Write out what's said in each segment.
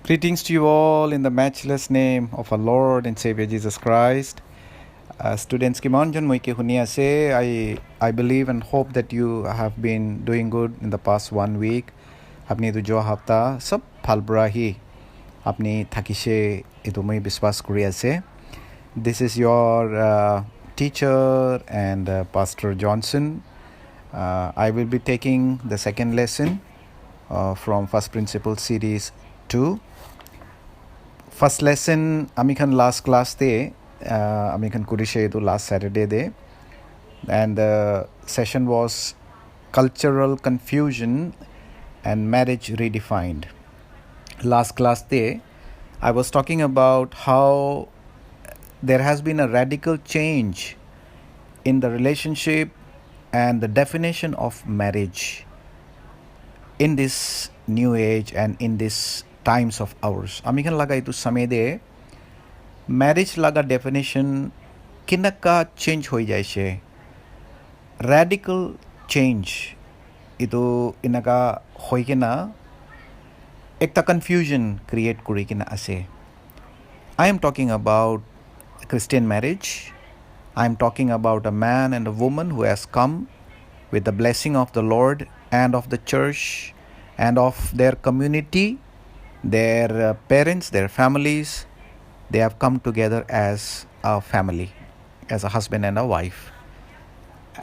Greetings to you all in the matchless name of our Lord and Savior Jesus Christ. Students Kimanjan Moike Huniase, I believe and hope that you have been doing good in the past 1 week. Apni tu jo hafta sab phalbra hi apni thakishe itu moi biswas kuri ase. This is your teacher and Pastor Johnson. I will be taking the second lesson from First Principle Series 2. First lesson, amikhan last class day, amikhan kurishe itu last Saturday day, and the session was cultural confusion and marriage redefined. Last class day, I was talking about how there has been a radical change in the relationship and the definition of marriage in this new age and in this times of ours. Amikhan laga itu samay de marriage laga definition kinaka change hoi jai she. Radical change itu inaka hoi kina ekta confusion create kuri kina ase. I am talking about Christian marriage. I am talking about a man and a woman who has come with the blessing of the Lord and of the church and of their community, their parents, their families. They have come together as a family, as a husband and a wife.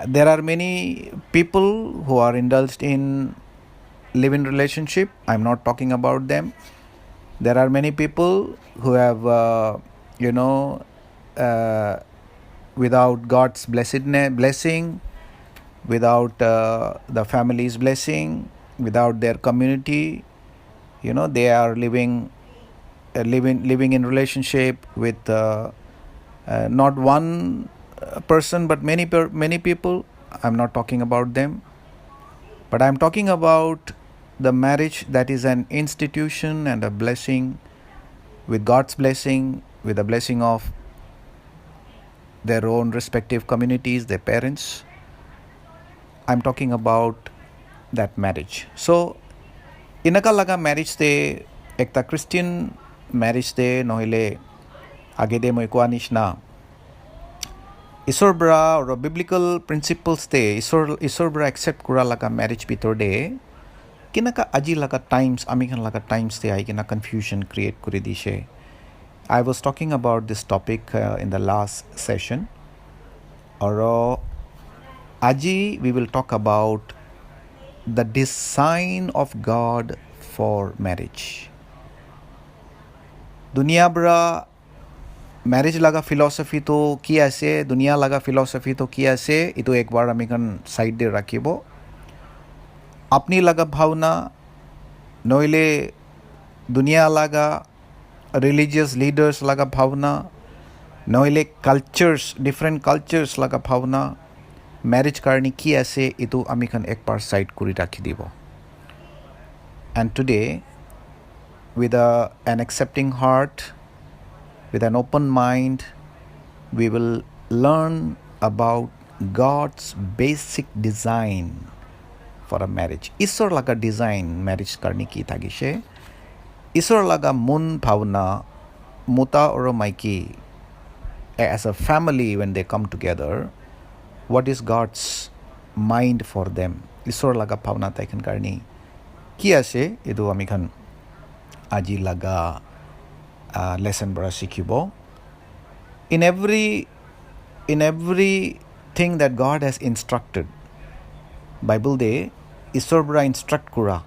There are many people who are indulged in live-in relationship. I'm not talking about them. There are many people who have, without God's blessing, without the family's blessing, without their community, they are living in relationship with not one person but many people. I'm not talking about them, but I'm talking about the marriage that is an institution and a blessing, with God's blessing, with the blessing of their own respective communities, their parents. I'm talking about that marriage. So inaka laga marriage te ekta Christian marriage te nohile age de moi koa nishna isor bra or biblical principles te isor bra accept kura laga marriage bitor de kinaka aji laga times amikhan laga times te ai kina confusion create kuri dishe. I was talking about this topic in the last session. Or aji we will talk about the design of God for marriage. Dunia bra marriage laga philosophy to ki ase, dunia laga philosophy to ki ase, itu ek bar amikhan side de rakhibo. Apni laga bhavna noile dunia laga religious leaders laga bhavna noile cultures, different cultures laga bhavna marriage karni ki ase itu amikhan ek par side kuri rakhi dibo. And today, with an accepting heart, with an open mind, we will learn about God's basic design for a marriage. Isor laga design marriage karni ki tagishe. Isor laga mun bhavna muta or maiki as a family when they come together. What is God's mind for them? Isor laga bhavna taikan karni ki ase itu amikhan aji laga lesson bara sikhibo. In every thing that God has instructed, Bible de isor bara instruct kura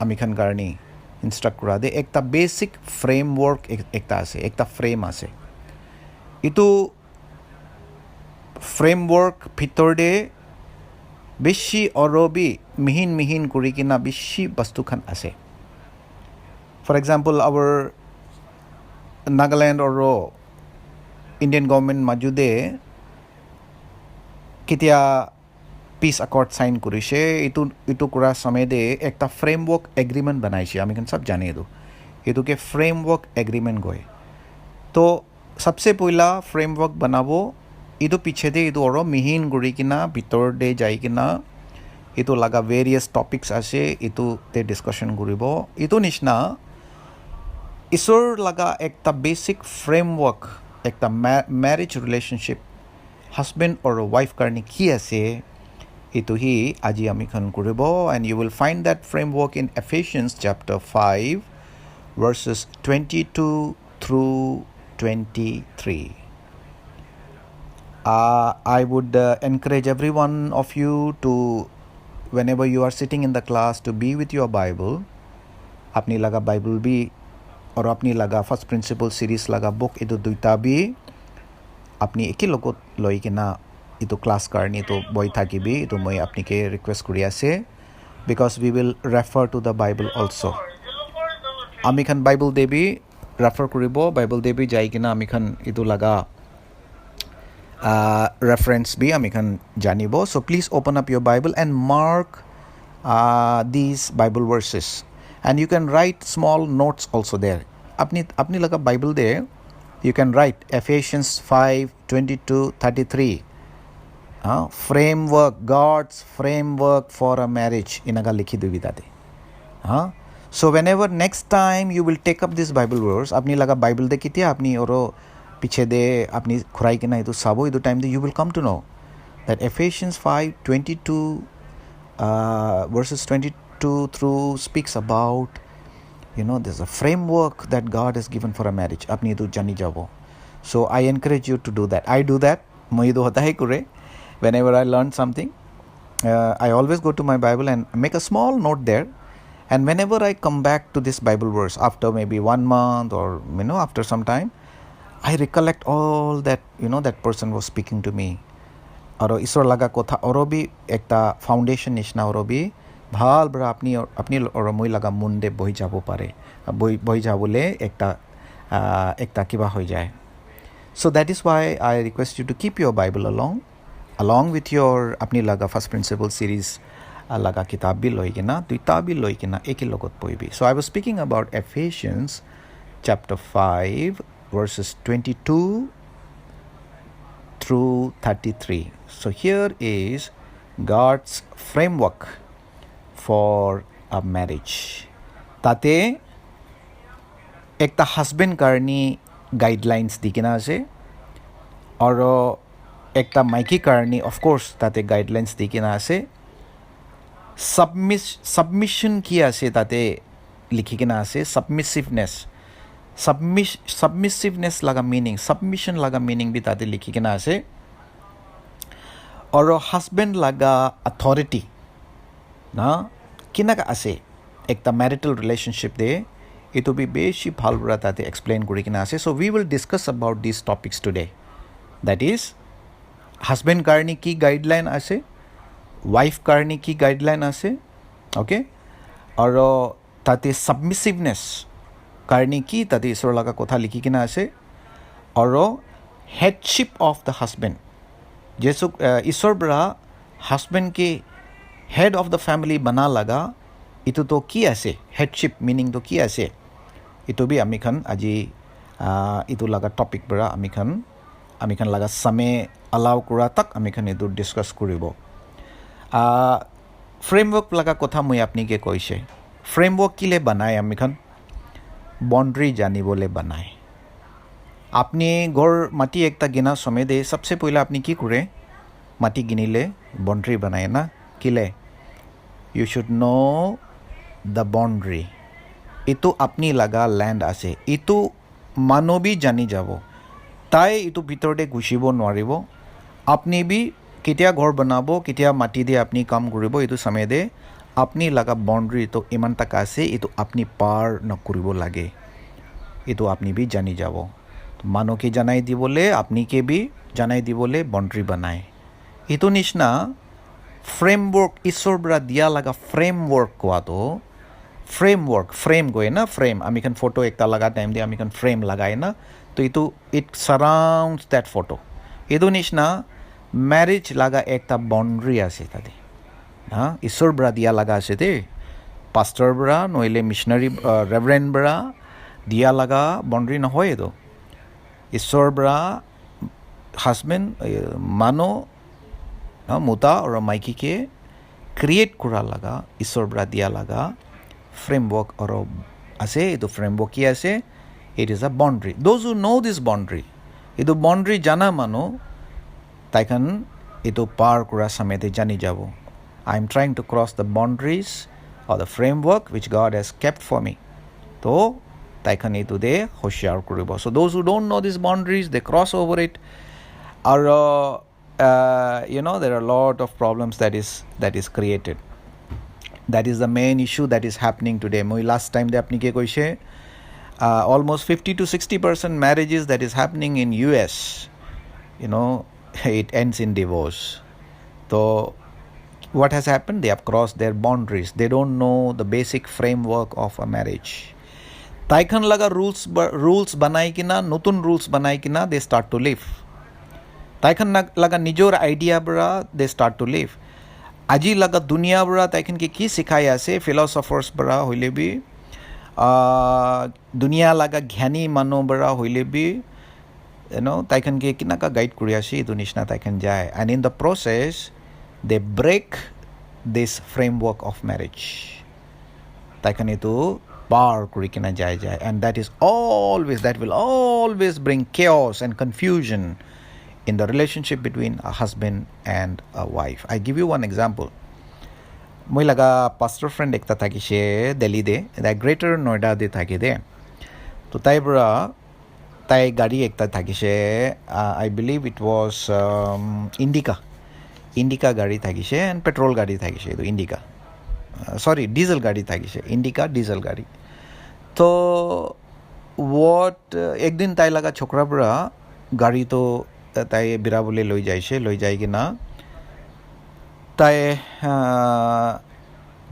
amikhan karni instruct kura de ekta basic framework ekta ase, ekta frame ase. Itu framework bhitor de bishi orobi mihin kuri kina bishi bastu khan ase. For example, our Nagaland or Indian government majude kitia peace accord sign kurishe itu kura samay de ekta framework agreement banaishe amikhan sab jane do itu ke framework agreement goy. To sabse poila framework banabo itu piche de itu oro mihin guri kina bitor de jai kina itu laga various topics ase itu te discussion guribo. Itu nishna ঈশ্বৰ লগা একটা basic ফ্ৰেমওয়াৰ্ক একটা ম্যাৰেজ ৰিলেশনশিপ husband R wife কাৰণে কি আছে এইটো হি আজি আমি খন কৰিব and you will find that framework in Ephesians chapter 5 verses 22 through 23. I would encourage every one of you to, whenever you are sitting in the class, to be with your Bible. अपनी लगा Bible भी और अपनी लगा first principle series लगा book इतो दुईटा भी अपनी एक ही लोगों लोई के ना इतो क्लास करनी तो बॉय था कि भी तो मैं अपनी के रिक्वेस्ट करिया से because we will refer to the Bible also. আমি খান বাইবেল দেবী রেফার করিব বাইবেল দেবী যাই কিনা আমি খান ইটো লাগা reference भी আমি খান জানিব. So please open up your Bible and mark these Bible verses and you can write small notes also there. अपनी लगा Bible there you can write Ephesians 5:22-33 framework, God's framework for a marriage इनका लिखी दुई दादे. So whenever next time you will take up this Bible verse अपनी लगा Bible दे किती अपनी औरो पीछे दे अपनी खुराई के ना इतो साबो इतो time they you will come to know that Ephesians 5:22 verses 22 through speaks about, you know, there's a framework that God has given for a marriage. अपनी इतो जानी जाबो. So I encourage you to do that. I do that. मैं इतो होता है करे. Whenever I learn something, I always go to my Bible and make a small note there. And whenever I come back to this Bible verse after maybe 1 month or, you know, after some time, I recollect all that, you know, that person was speaking to me. और ईश्वर लगा कोथा और भी एक ता foundation निश्ना और भी भाल बड़ा अपनी और मुई लगा मुंडे बही जाबो पारे बही जाबोले एक ता किबा हो जाए. So that is why I request you to keep your Bible along with your अपनी लगा first principle series लगा किताब भी लोई के ना दुईटा भी लोई के ना एक ही लोगोत पोई भी. So I was speaking about Ephesians chapter 5 verses 22 through 33. So here is God's framework for a marriage. ताते एक ता husband करनी guidelines दिखना से और एक ता माइकी करनी of course ताते guidelines दिखना से submission किया से ताते लिखी के ना से submissiveness लगा meaning submission लगा meaning भी ताते लिखी के ना से और husband लगा authority ना किना का आसे एक ता marital relationship दे इतो भी बेशी भाल बुरा ताते explain करी के ना से. So we will discuss about these topics today. That is husband करनी की guideline आसे वाइफ करने की गाइडलाइन आसे ओके और ताते सबमिसिवनेस करने की ताते ईश्वर लगा कोथा लिखी किना आसे और हेडशिप ऑफ द हस्बैंड जैसो ईश्वर बरा husband K head of the family बना लगा इतो तो की आसे हेडशिप मीनिंग तो की आसे इतो भी अमिखन अजी इतो लगा टॉपिक बरा अमिखन लगा समय अलाउ करा तक अमिखन इतो डिस्कस करिबो. फ्रेमवर्क लगा कथा मैं अपनी के कैसे फ्रेमवर्क किले बनाए अमिखन बाउंड्री जानी बोले बनाए अपनी घर माटी एक ता गिना समय दे सबसे पहले अपनी की करे माटी गिनीले बाउंड्री बनाए ना किले you should know the boundary इतो अपनी लगा लैंड आसे इतो मानो भी जानी जाबो ताई इतो भीतर दे घुसिबो नवारिबो अपनी भी कितिया घर बनाबो कितिया माटी दे अपनी काम करिबो इतो समय दे अपनी लगा बाउंड्री तो इमान तक आसे इतो अपनी पार न करिबो लागे इतो अपनी भी जानी जाबो तो मानो के जनाई दी बोले अपनी के भी जनाई दी बोले बाउंड्री बनाए इतो निशना फ्रेमवर्क ईश्वर बरा दिया लगा फ्रेमवर्क को तो फ्रेमवर्क फ्रेम गोए ना फ्रेम अमिकन फोटो एकता लगा टाइम दे अमिकन फ्रेम लगाए ना तो इतो इट सराउंड्स दैट फोटो इतो निशना मैरिज लगा एक ता बाउंड्री आसे तादे ईश्वर बरा दिया लगा आसे ते पास्टर बरा नोइले मिशनरी रेवरेंड बरा दिया लगा बाउंड्री न होए तो ईश्वर बरा हस्बैंड मानो मुता और माइकी के क्रिएट करा लगा ईश्वर बरा दिया लगा फ्रेमवर्क और आसे तो फ्रेमवर्क की आसे It is a boundary. Those who know this boundary, itu boundary jana mano, taikan itu par kura samete jani jabo. I am trying to cross the boundaries or the framework which God has kept for me. So, taikan itu de hoshiyar kuribo. So those who don't know these boundaries, they cross over it. Or there are a lot of problems that is created. That is the main issue that is happening today. Moi last time de apni ke koise almost 50 to 60% marriages that is happening in US, it ends in divorce. So what has happened? They have crossed their boundaries. They don't know the basic framework of a marriage. Taikan laga rules banai kina, nutun rules banai kina, they start to live. Taikan laga nijor idea bra, they start to live. Aji laga dunia bra taikan ki sikhai ase philosophers bra hoile bi dunia laga gyani mano bra hoile bi taikan ki kinaka guide kuri ase itu nishna taikan jai, and in the process they break this framework of marriage. Taikan itu bar kuri kina jai, and that will always bring chaos and confusion in the relationship between a husband and a wife. I give you one example. Moi laga pastor friend ekta thakise Delhi de, the greater Noida de thakide. To tai gari ekta thakise, I believe it was Indica gari thakise and petrol gari thakise. To Indica, diesel gari thakise. Indica diesel gari. So what ek din tai laga chokra bra gari to তাই বিৰাবলে লৈ যাই কিনা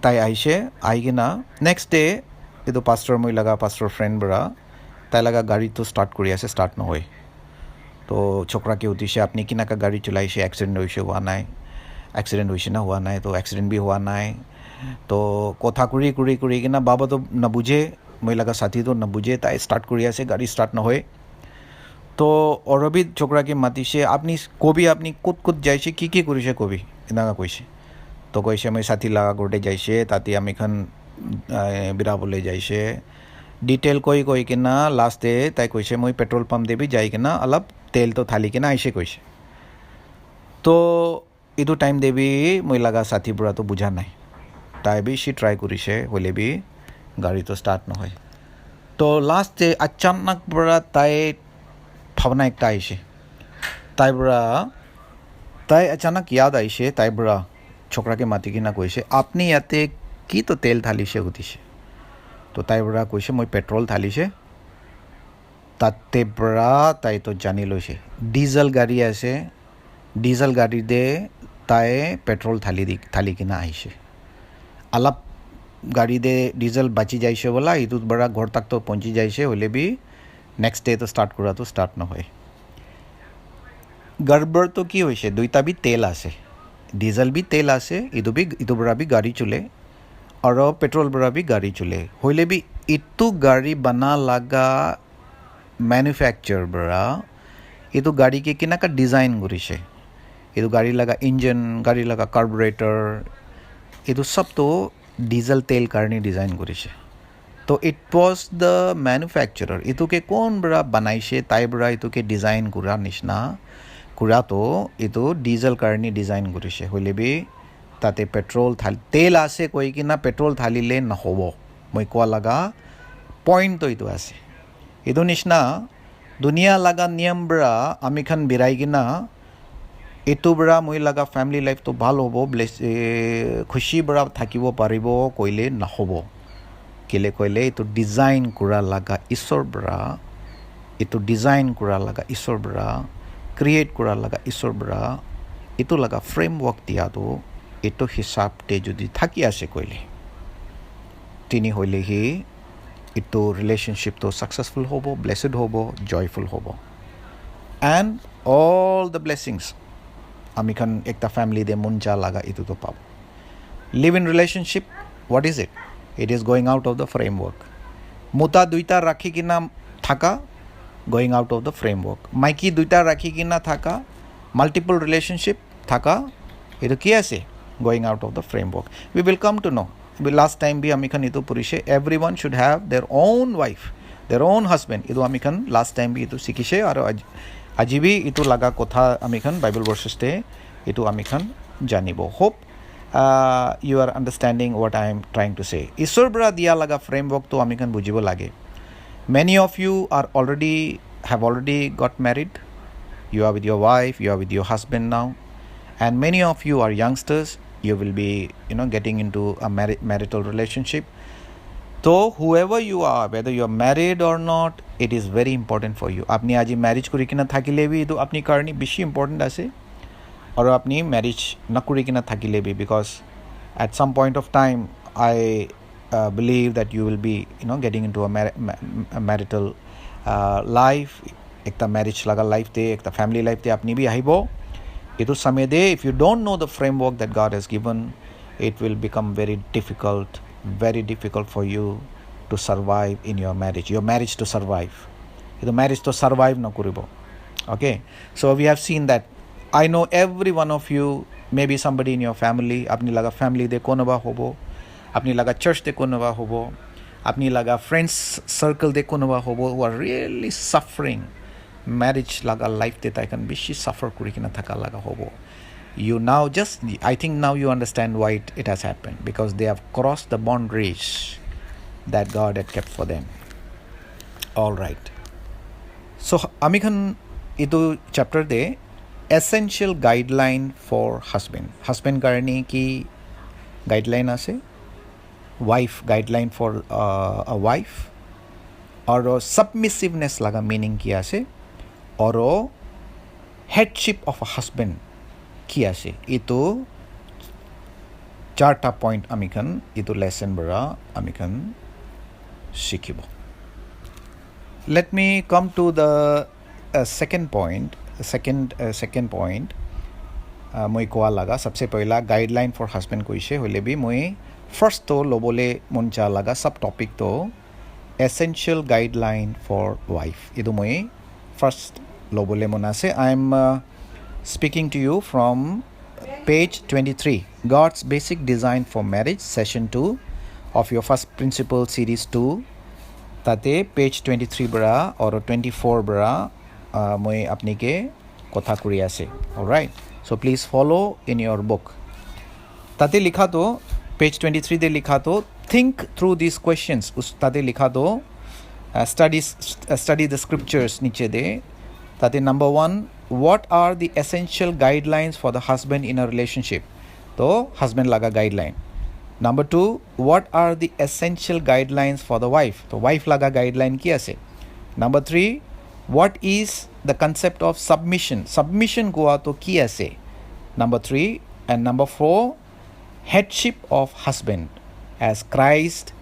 তাই আহিছে আহি কিনা next day এইটো মই লগা পাষ্টৰ ফ্ৰেণ্ড বৰা তাই লগা গাড়ীটো ষ্টাৰ্ট কৰি আছে, ষ্টাৰ্ট নহয়। তো ছোকৰাকে উঠিছে, আপুনি কিনাকা গাড়ী চলাইছে, এক্সিডেণ্ট হৈছে হোৱা নাই, এক্সিডেণ্ট হৈছে না হোৱা নাই, তো এক্সিডেণ্ট বি হোৱা নাই। তো কথা কৰি কিনা বাবাটো নুবুজে, মই লগা সাথীটো নুবুজে, তাই ষ্টাৰ্ট কৰি আছে, গাড়ী ষ্টাৰ্ট নহয়। তো অৰবিত ছোকৰাকে মাতিছে, আপুনি কবি আপুনি ক'ত যাইছে, কি কৰিছে কবি, এনেকুৱা কৈছে। তো কৈছে মই সাথী লগা ঘৰতে যাইছে, তাতে আমিখন বিৰাবলৈ যাইছে। ডিটেইল কৈ কিনা লাষ্টে তাই কৈছে মই পেট্ৰল পাম্প দেবি যাই কিনা অলপ তেলটো ঢালি কিনা আহিছে কৈছে। তো এইটো টাইম দেবি মই লগা সাথী বুঢ়াটো বুজা নাই, তাই বেছি ট্ৰাই কৰিছে, হ'লে বি গাড়ীটো ষ্টাৰ্ট নহয়। তো লাষ্টে আচানক পৰা তাই ভাৱনা একটা আহিছে, তাই আচানক ইয়াদ আহিছে, তাই বুঢ়া ছোকৰাকে মাতি কিনা কৈছে আপুনি ইয়াতে কি তো তেল ঢালিছে সুধিছে। তো তাই বুঢ়া কৈছে মই পেট্ৰল ঢালিছে। তাতে বুঢ়া তাই তো জানি লৈছে ডিজেল গাড়ী আছে, ডিজেল গাড়ীতে তাই পেট্ৰল ঢালি কিনা আহিছে। অলপ গাড়ীতে ডিজেল বাচি যাইছে বোলা, এইটোত বুঢ়া ঘৰ তাকতো পਹੁঁচি যাইছে, হ'লে বি নেক্সট ডে তো ষ্টাৰ্ট কৰাটো ষ্টাৰ্ট নহয়। গড়বড়টো কি হৈছে, দুইটা বি তেল আছে, ডিজেল বি তেল আছে, ইটো বুঢ়া বি গাড়ী চলে আৰু পেট্ৰল বুঢ়া বি গাড়ী চলে, হ'লে বি ইটো গাড়ী বনা লগা মেনুফেকচাৰ বুঢ়া এইটো গাড়ীকে কেনেকৈ ডিজাইন কৰিছে, এইটো গাড়ী লগা ইঞ্জিন, গাড়ী লগা কাৰ্বুৰেটৰ, এইটো চবটো ডিজেল তেল কাৰণে ডিজাইন কৰিছে। তো ইট ওয়াজ দ্য ম্যানুফ্যাকচারার, ইটোকে কোন বড়া বানাইছে, তাই বড়া ইটোকে ডিজাইন করা নিচিনা কুৰাটো এইটো ডিজেল কাৰণে ডিজাইন কৰিছে, হ'লে বি তাতে পেট্ৰল তেল আছে কৈ কিনা পেট্ৰল ঢালিলে নহ'ব। মই কোৱা লগা পইণ্টটো এইটো আছে। এইটো নিচিনা দুনিয়া লগা নিয়ম বৰা আমিখন বিৰাই কিনা এইটো বৰা মই লগা ফেমিলি লাইফটো ভাল হ'ব, খুচি বৰা থাকিব পাৰিব কৈলে নহ'ব। কেলে কৈলে এইটো ডিজাইন কৰা লগা ঈশ্বৰ বৰা, এইটো ডিজাইন কৰা লগা ঈশ্বৰ বৰা, ক্ৰিয়েট কৰা লগা ঈশ্বৰ বৰা, এইটো লগা ফ্ৰেমৱৰ্ক দিয়াটো এইটো হিচাপতে যদি থাকি আছে কৈলে তিনি হ'লেহি এইটো ৰিলেশ্যনশ্বিপটো ছাকচেছফুল হ'ব, ব্লেছড হ'ব, জয়ফুল হ'ব। এণ্ড অল দ্য ব্লেছিংছ আমিখন একটা ফ্যামিলিতে মন যা লাগা এইটোতো পাব। Live in relationship, what is it? It is going out of the framework. মোতা দুইটা রাখি কিনা থাকা, going out of the framework. মাইকি দুইটা রাখি কিনা থাকা, মাল্টিপল রিলেশনশিপ থাকা, এইটো কি আছে? Going out of the framework. We will come to know, last time বি আমিখন এইটো পঢ়িছে, everyone should have their own wife their own husband. Idu amikhan last time bi idu sikise aro aji bi itu laga kotha amikhan Bible verses te itu amikhan janibo. Hope you are understanding what I am trying to say. Isor bra dia laga framework to amikhan bujibo lage. Many of you have already got married. You are with your wife, you are with your husband now, and many of you are youngsters. You will be getting into a marital relationship. So whoever you are, whether you are married or not, it is very important for you. Apni aji marriage kurikina thakile bi to apni karni bishi important ase, or apni marriage na kurikina thakile bi, because at some point of time I believe that you will be getting into a marital life. Ekta marriage laga life te, ekta family life te apni bi ahibo. Itu samay de, if you don't know the framework that God has given, it will become very difficult for you to survive in your marriage to survive. The marriage to survive na kuribo. Okay, so we have seen that. I know every one of you, maybe somebody in your family, apni laga family de kono ba hobo, apni laga church de kono ba hobo, apni laga friends circle de kono ba hobo, who are really suffering marriage laga life te taikan bishi suffer kurikina thaka laga hobo. You now I think now you understand why it has happened, because they have crossed the boundaries that God had kept for them. All right, so amikhan itu chapter de essential guideline for husband karni ki guideline ase, wife guideline for a wife, aro submissiveness laga meaning ki ase, aro headship of a husband কি আছে, itu চারটা point amikhan itu lesson bara amikhan শিখিব. Let me come to the second point. Second point moi koa laga sabse pehla guideline for husband koise hole bi moi first to lobole mon cha laga sub topic to essential guideline for wife. Itu moi first lobole mon ase. I am speaking to you from page 23, God's Basic Design for Marriage, session 2 of your First Principle series 2. Tate page 23 bra or 24 bra moi apni ke kotha kuri ase. All right, so please follow in your book. Tate likha to page 23 de likha to think through these questions. Us tate likha to study the scriptures niche de. Tate number 1, what are the essential guidelines for the husband in a relationship? To husband laga guideline. Number 2, what are the essential guidelines for the wife? To wife laga guideline ki ase. Number 3, what is the concept of submission? Submission goa to ki ase. Number 3 and number 4, headship of husband as Christ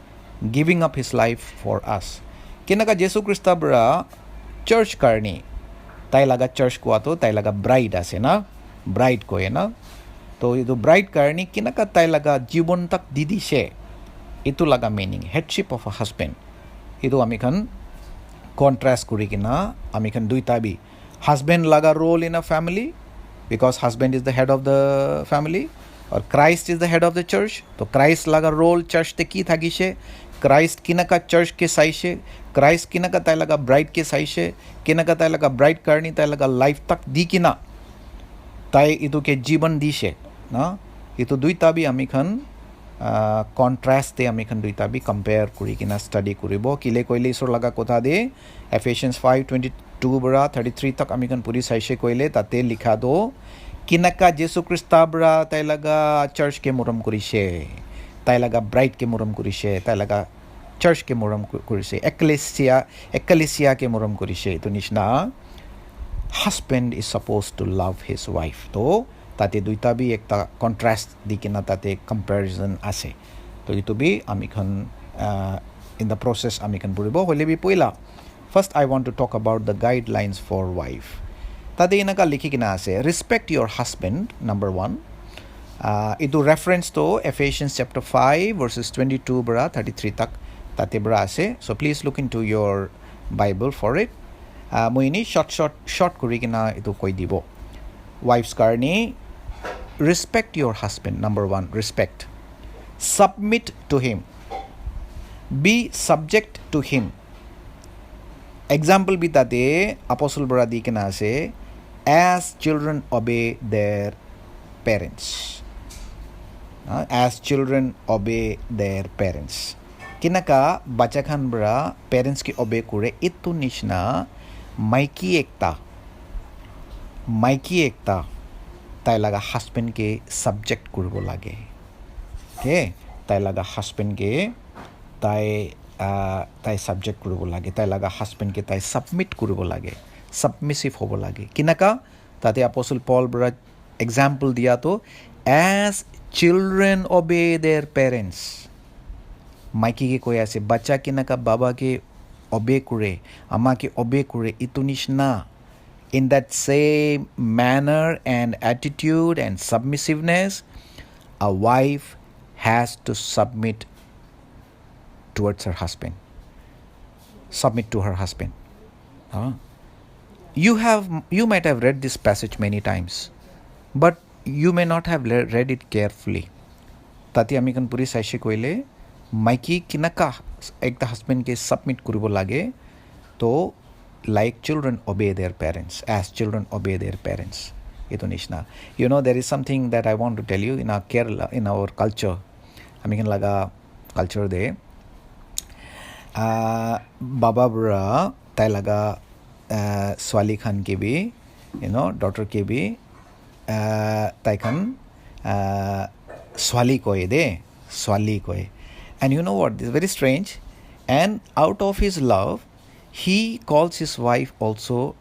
giving up his life for us. Kinaka Jesu Christa bra church karni. Tai laga church ko ato tai laga bride ase na, bride ko na. To itu bride karni kinaka tai laga jibon tak didi she. Itu laga meaning headship of a husband. Itu amikhan contrast kuri kina amikhan duita bi husband laga role in a family, because husband is the head of the family, or Christ is the head of the church. To Christ laga role church te ki thagi she, Christ kinaka church ke saishe, Christ kinaka tai laga bride ke saishe, kinaka tai laga bride karni tai laga life tak di kina tai itu ke jiban di she na. Itu duita bi amikhan contrast te amikhan duita bi compare kuri kina study kuribo. Kile koile isor laga kotha de Ephesians 5:22 bra 33 tak amikhan puri saishe koile tate likha do kinaka Jesu Christa bra tai laga church ke muram kurishe, tai laga bride ke muram kurishe, tai laga church ke muram kurishe, ecclesia ke muram kurishe. Itu nishna husband is supposed to love his wife. To tate duita bi ekta contrast dikina tate comparison ase. To itu bi amikhan in the process amikhan puribo hole bi poila. First I want to talk about the guidelines for wife. Tate inaka likhi kina ase, respect your husband, number 1. Itu reference to Ephesians chapter 5 verses 22 bra 33 tak tate bra ase. So please look into your Bible for it. Moi ni short kuri kina itu koi dibo. Wives karni respect your husband. Number 1, respect. Submit to him. Be subject to him. example bi tate apostle bara di kena ase as children obey their parents. As children obey their parents. Kinaka bacha khan bra parents ki obey kure itu nishna maiki ekta tai laga husband ke subject kuribo lage. Okay, tai laga husband ke tai subject kuribo lage, tai laga husband ke tai submit kuribo lage, submissive hobo lage. Kinaka tate apostle Paul bra example diya to as children obey their parents. Maiki ke koi ase bacha kinaka baba ke obey kure, ama ke obey kure itu nishna. In that same manner and attitude and submissiveness, a wife has to submit towards her husband. Submit to her husband. You might have read this passage many times, but you may not have read it carefully. Tati amikan puri saishe koile maiki kinaka ekta husband ke submit kuribo lage to like children obey their parents, as children obey their parents. Itu nishna. You know, there is something that I want to tell you in our Kerala, in our culture. Amikan laga culture de baba bra tai laga swali khan ke bhi, you know, daughter ke bhi tai khan swali koi. And you know what, this is very strange, and out of his love he calls his wife also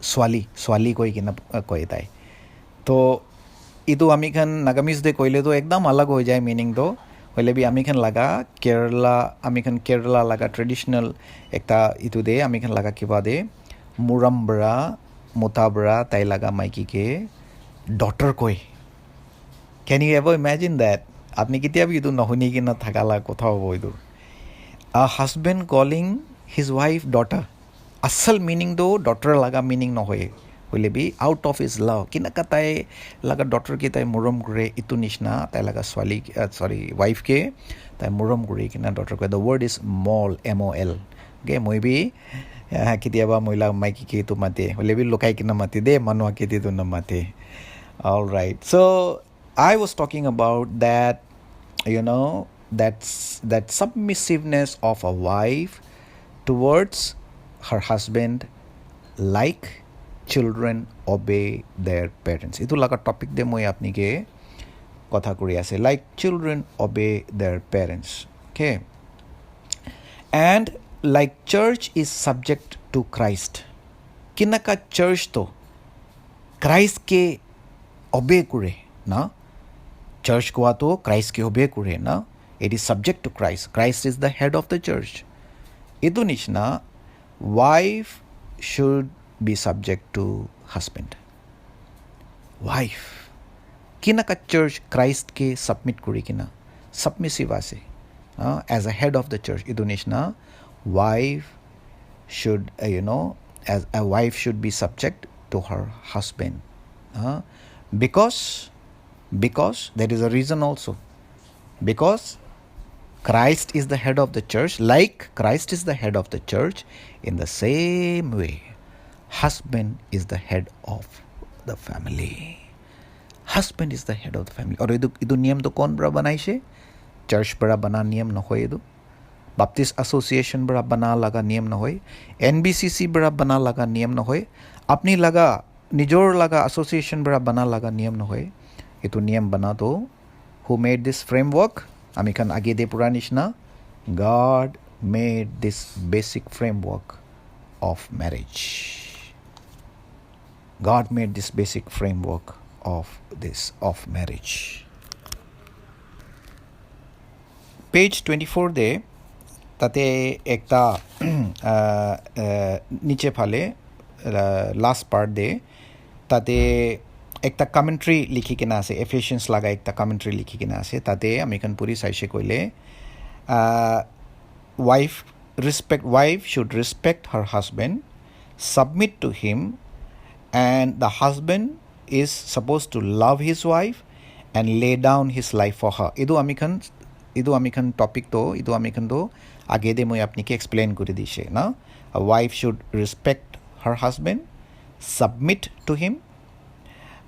swali koi kina koi tai. To idu ami khan nagamis de koile to ekdam alag ho jay meaning to hoile bi ami khan laga Kerala laga traditional ekta itu de ami khan laga kiba de murambra mutabra tai laga maiki ke daughter koi. Can you ever imagine that? Apni kitia bi idu nohuni kina thakala kotha hobo idu. A husband calling his wife daughter. Asal meaning do daughter laga meaning no hoye. Hoile bi out of his love. Kinaka tai laga daughter ki tai muram kure itu nishna tai laga wife ke tai muram kure kina daughter ko. The word is mol, M-O-L. Okay, moi bi kitia ba moila maiki ke tu mate. Hoile bi lokai kina mate de manwa ke tu na mate. All right. So I was talking about that, you know, that submissiveness of a wife towards her husband like children obey their parents. Itu laga topic de moi apni ke kotha kuri ase, like children obey their parents. Okay, and like church is subject to Christ. Kinaka church to Christ ke obey kure na. Church ko to Christ ke obey kure na. It is subject to Christ. Christ is the head of the church. Idu nishna wife should be subject to husband. Wife kinaka church Christ ke submit kuri kina submissive ase as a head of the church. Idu nishna wife should as a wife should be subject to her husband, because there is a reason also. Because Christ is the head of the church. Like Christ is the head of the church, in the same way husband is the head of the family. Husband is the head of the family. Aur idu niyam to kon bra banaise? Church bra bana niyam na hoy idu. Baptist Association bra bana laga niyam na hoy. NBCC bra bana laga niyam na hoy. Apni laga nijor laga association bra bana laga niyam na hoy. Itu niyam bana to who made this framework? Amikan age de pura nishna God made this basic framework of marriage. God made this basic framework of marriage. Page 24 de tate ekta niche phale last part de tate ekta commentary likhi kena ase. Ephesians laga ekta commentary likhi kena ase. Tate amikan puri saishe koile wife should respect her husband, submit to him, and the husband is supposed to love his wife and lay down his life for her. Idu amikan idu ami khan topic to idu ami khan do age de moi apni ke explain kori dishe na. A wife should respect her husband, submit to him.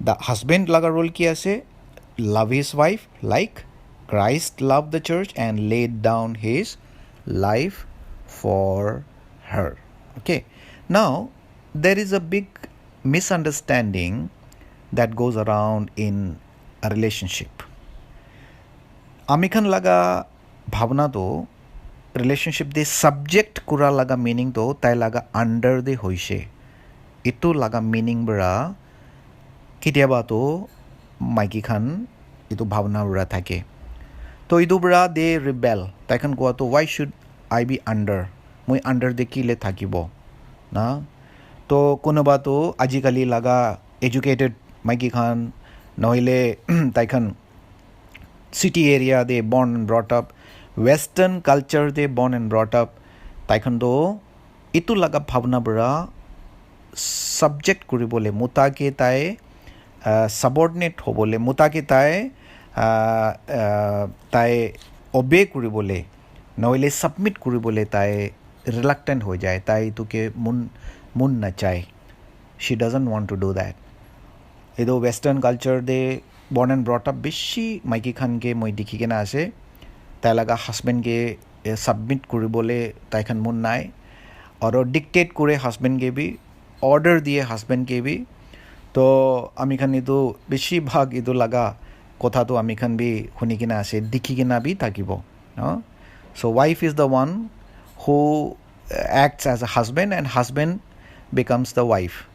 The husband laga role ki ase love his wife like Christ loved the church and laid down his life for her. Okay, now there is a big misunderstanding that goes around in a relationship. Amikhan laga bhavna to relationship de subject kura laga meaning to tai laga under de hoise. Itu laga meaning bra kitiaba to maiki khan itu bhavna bra thake. To itu bra they rebel. Tai khan koa to why should I be under? Moi under de kile thakibo. Na to konoba to ajikali laga educated maiki khan nohile tai khan city area they born and brought up, western culture they born and brought up, tai khan do itu laga bhavna bra subject kuribole mutake tai subordinate hobole mutake tai tai obey kuribole nohile submit kuribole tai reluctant ho jay, tai tuke mun na chai. She doesn't want to do that. Edo western culture de born and brought up beshi maiki khan ke moi dikhi kena ase tai laga husband ke submit kuribole tai khan mun nai aro dictate kure husband ke bi order diye husband ke bi. To ami khan edu beshi bhag edu laga kotha to ami khan bi huni kena ase dikhi kena bi takibo. So wife is the one who acts as a husband and husband becomes the wife.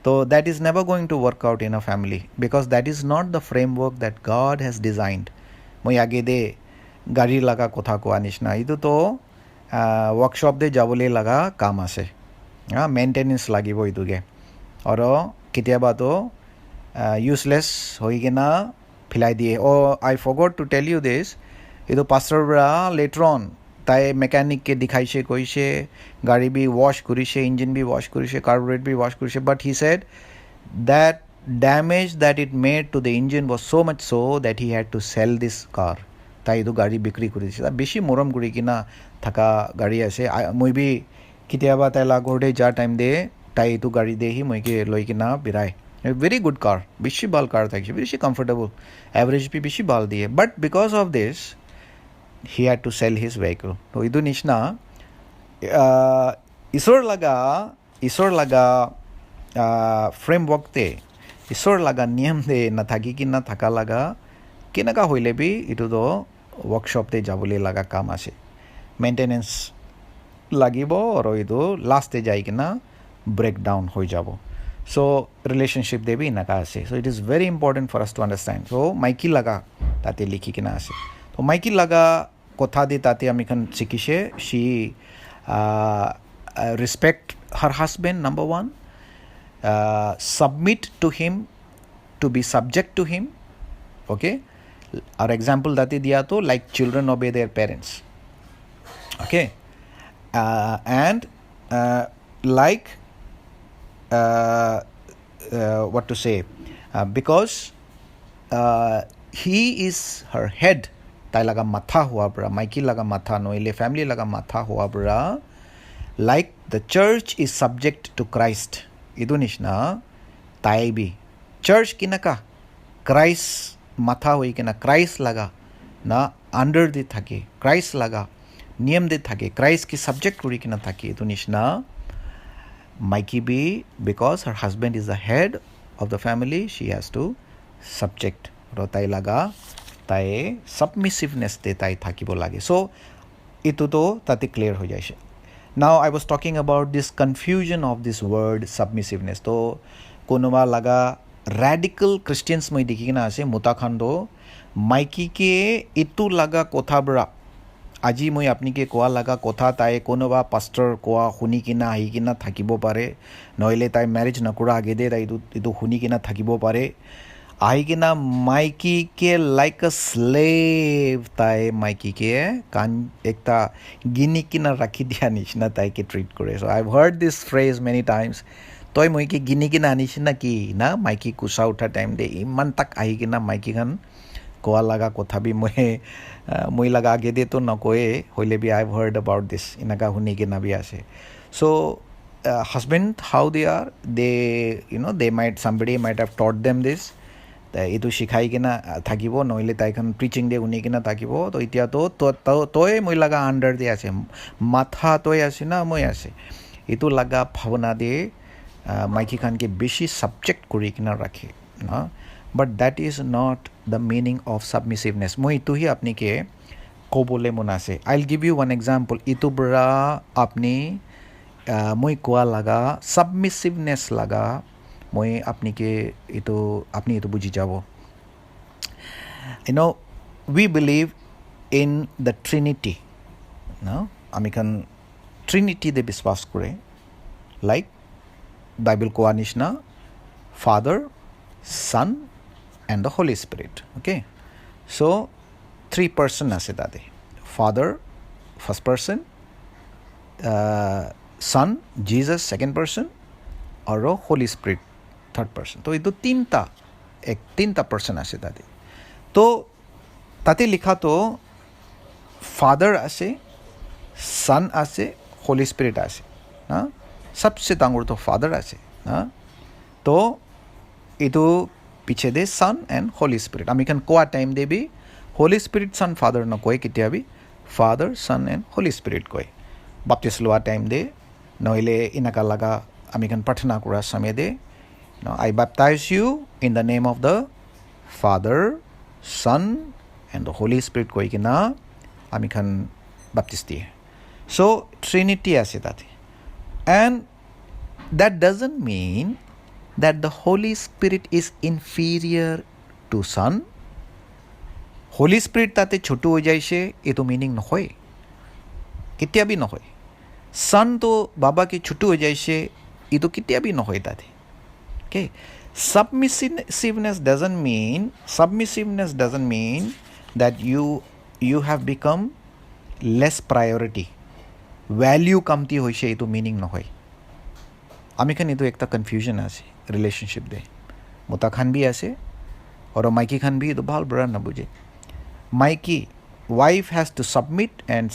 So that is never going to work out in a family because that is not the framework that God has designed. Moi age de gari laga kotha ko anishna idu to workshop de jabole laga kam ase. Maintenance lagibo idu ge aro kitiaba to useless hoi gena philai diye. Oh, I forgot to tell you this. Idu pastor bra later on tai mechanic ke dikhaise koise gari bi wash kurise, engine bi wash kurise, carburetor bi wash kurise, but he said that damage that it made to the engine was so much so that he had to sell this car. Tai edu gari bikri kurise beshi moram guri kina thaka gari ase. Moi bi kitiaba tai la gorde ja time de tai edu gari de hi moi ke loi kina birai. A very good car, beshi bal car thakse, beshi comfortable, average bi beshi bal diye, but because of this he had to sell his vehicle. So idu nishna isor laga framework te isor laga niyam de na thaki ki na thaka laga kinaka hoile bi itu do workshop te jabole laga kam ase. Maintenance lagibo aro idu last te jai kina breakdown hoi jabo. So relationship de bi naka ase. So it is very important for us to understand. So maiki laga tate likhi kina ase. So maiki laga kotha de tate ami khan sikise she respect her husband, number one, submit to him, to be subject to him. Okay, our example dati diya to like children obey their parents. Okay, and like what to say, because he is her head. Tai laga matha hua bra, maiki laga matha noile family laga matha hua bra, like the church is subject to Christ. Idu nishna tai bi church kinaka Christ matha hoi kina Christ laga na under de thake, Christ laga niyam de thake, Christ ki subject kuri kina thake. Idu nishna maiki bi because her husband is the head of the family, she has to subject. Ro tai laga tai submissiveness te tai thakibo lage. So itu to tate clear ho jaise. Now I was talking about this confusion of this word submissiveness. To konoba laga radical Christians moi dikhi kina ase muta khan do maiki ke itu laga kotha bra আজি মই আপনিকে কোৱা লাগা কথা তাই কোনোবা পাস্টৰ কোৱা শুনি কিনা আহি কিনা থাকিব পাৰে, নহলে তাই ম্যাৰেজ নকৰা আগে দে তাই ইটো শুনি কিনা থাকিব পাৰে, আহি কিনা মাইকীকে লাইক আ স্লেভ তাই মাইকীকে কান একটা গিনি কিনা ৰাখি দিয়া নিচিনা তাইকে ট্ৰিট কৰে. So I've heard this phrase many times. তই মই কি গিনি কিনা আনিছ না কি না মাইকী কুচা উঠা টাইম দে ইমান তাক আহি কিনা মাইকী খান কোৱা লগা কথা বি মই লগা আগে দে তো নকয়ে হইলে বি আইভ হার্ড অ্যাবাউট দিস ইনাকা শুনি কিনা বি আছে so husband how they are they they might somebody might have taught them this এইটো শিখাই কিনা থাকিব নহ'লে তাইখন প্ৰিচিং দিয়ে শুনি কিনা থাকিব তো এতিয়াতো তই মই লগা আণ্ডাৰ দিয়ে আছে মাথা তই আছে না মই আছে এইটো লগা ভাৱনা দিয়ে মাইকীখানকে বেছি ছাবজেক্ট কৰি কিনা ৰাখে না but that is not the meaning of submissiveness মই এইটোহে আপুনিকে ক'বলৈ মন আছে I will give you one example এইটো পৰা আপুনি মই কোৱা লগা ছাবমিছিভনেছ লগা মই আপুনিকে আপনি এইটো বুজি যাব we believe in the Trinity আমি খান Trinity দে বিশ্বাস কৰে লাইক বাইবেল কোৱা নিচিনা Father, Son and the Holy Spirit. Okay, so 3 person আছে তাতে Father first person, Son Jesus second person আৰু Holy Spirit third person. তো এইটো তিনটা person আছে তাতে তো তাতে লিখা তো Father আছে Son আছে Holy Spirit আছে না সবচেয়ে ডাঙৰ তো Father আছে না তো এইটো পিছে দে Son and Holy Spirit আমি খান কোৱা টাইম দেবি Holy Spirit Son Father নকয় কেতিয়াবি Father Son and Holy Spirit কয় বাপতিস্ম লোৱা টাইম দে নহ'লে ইনাকা লগা আমি খান প্ৰাৰ্থনা কৰা সময় দে I baptize you in the name of the Father Son and the Holy Spirit কৈ কিনা আমি খান বাপতিস্ম দিয়ে so Trinity আছে তাতে and that doesn't mean that the Holy Spirit is inferior to Son. Holy Spirit তাতে ছোট হৈ যাইছে এটো মিনিং নহয় কেতিয়াবি নহয় Son তো বাবাকে ছোট হৈ যাইছে এটো কেতিয়াবি নহয় তাতে okay submissiveness doesn't mean that you have become less priority value কমতি হৈছে এটো মিনিং নহয় আমি খান এটো একটা কনফিউজন আছে রিলেশনশিপ দে মোতা খান বি আছে আর মাইকি খান বি তো ভাল বড় না বুঝে মাইকি wife has to submit and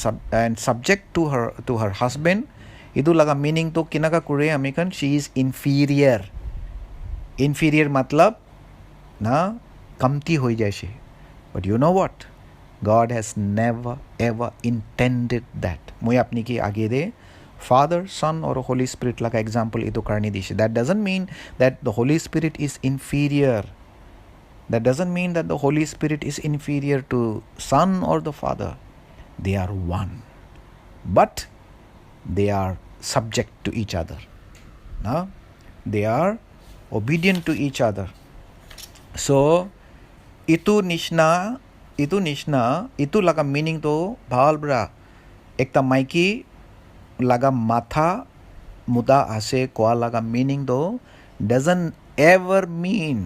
subject to her husband idu laga meaning to kinaka kure ami kan she is inferior matlab na kamti hoi jaise but you know what God has never ever intended that moi apni ki age de Father, Son or Holy Spirit laga example ito karni dishe that doesn't mean that the Holy Spirit is inferior that doesn't mean that the Holy Spirit is inferior to Son or the Father they are one but they are subject to each other they are obedient to each other so itu laga meaning to bhal bra ekta maiki laga matha muda ase koa laga meaning do doesn't ever mean